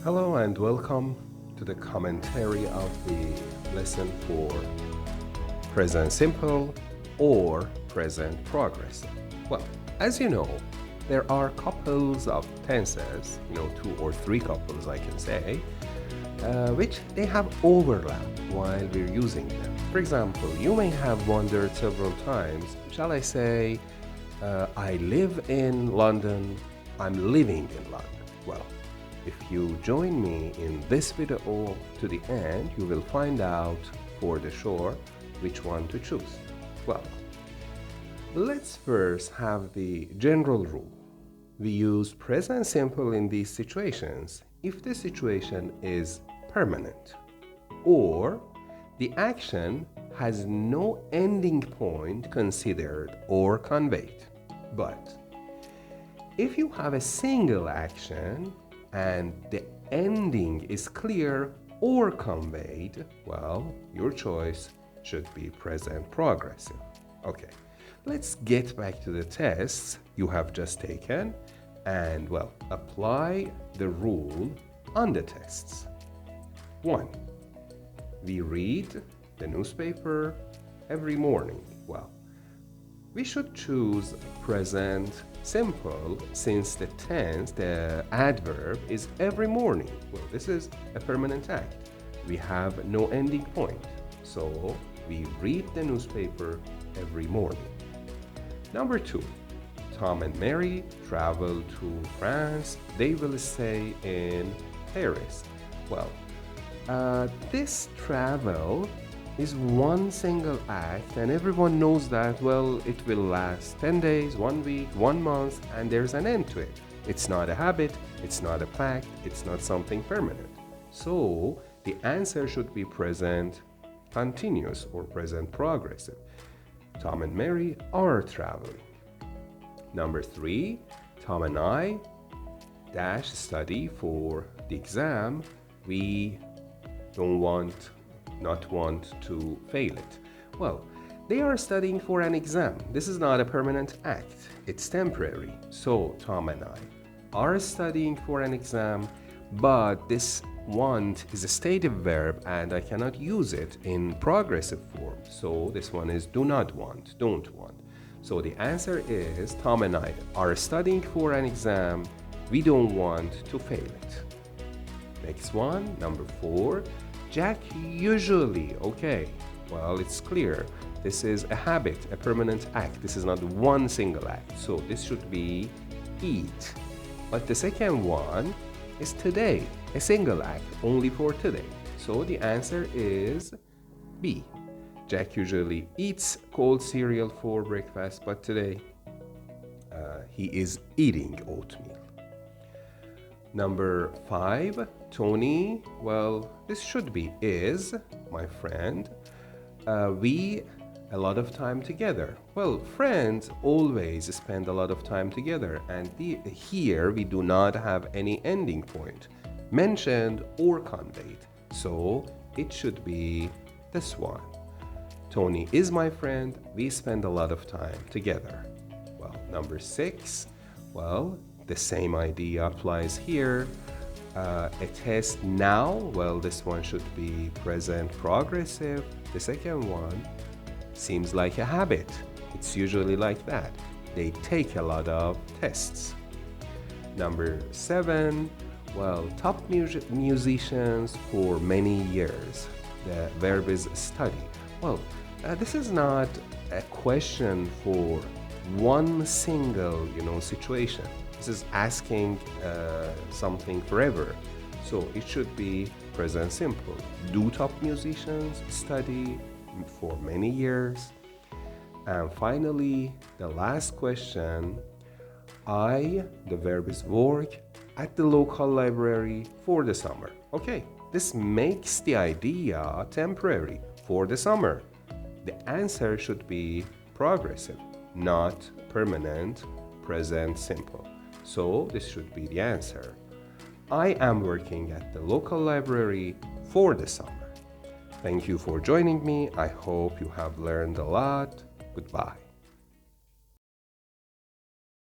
Hello and welcome to the commentary of the lesson for present simple or present progressive. Well, as you know, there are couples of tenses, 2 or 3 couples I can say, which they have overlap while we're using them. For example, you may have wondered several times, shall I say, I live in London, I'm living in London. Well, if you join me in this video to the end, you will find out for the sure which one to choose. Well, let's first have the general rule. We use present simple in these situations if the situation is permanent or the action has no ending point considered or conveyed. But if you have a single action and the ending is clear or conveyed, well, your choice should be present progressive. Okay, let's get back to the tests you have just taken and, well, apply the rule on the tests. 1. We read the newspaper every morning. Well, we should choose present simple since the tense, the adverb, is every morning. Well, this is a permanent act. We have no ending point. So we read the newspaper every morning. Number 2, Tom and Mary travel to France. They will stay in Paris. Well, this travel is one single act and everyone knows that, well, it will last 10 days, 1 week, 1 month, and there's an end to it. It's not a habit, it's not a pact, it's not something permanent. So the answer should be present continuous or present progressive. Tom and Mary are traveling. Number 3, Tom and I study for the exam. We not want to fail it. Well, they are studying for an exam. This is not a permanent act. It's temporary. So Tom and I are studying for an exam, but this want is a stative verb and I cannot use it in progressive form. So this one is do not want, don't want. So the answer is Tom and I are studying for an exam. We don't want to fail it. Next one, number 4. Jack usually, okay, well, it's clear. This is a habit, a permanent act. This is not one single act. So this should be eat. But the second one is today, a single act, only for today. So the answer is B. Jack usually eats cold cereal for breakfast, but today he is eating oatmeal. Number 5, Tony, well, this should be is my friend. We a lot of time together. Well, friends always spend a lot of time together, and here we do not have any ending point, mentioned or conveyed. So it should be this one. Tony is my friend. We spend a lot of time together. Well, number 6, well, the same idea applies here. A test now, well, this one should be present progressive. The second one seems like a habit. It's usually like that. They take a lot of tests. Number 7, well, top musicians for many years. The verb is study. Well, this is not a question for one single, situation. This is asking something forever. So it should be present simple. Do top musicians study for many years? And finally, the last question, the verb is work, at the local library for the summer. Okay, this makes the idea temporary for the summer. The answer should be progressive, not permanent, present simple. So this should be the answer. I am working at the local library for the summer. Thank you for joining me. I hope you have learned a lot. Goodbye.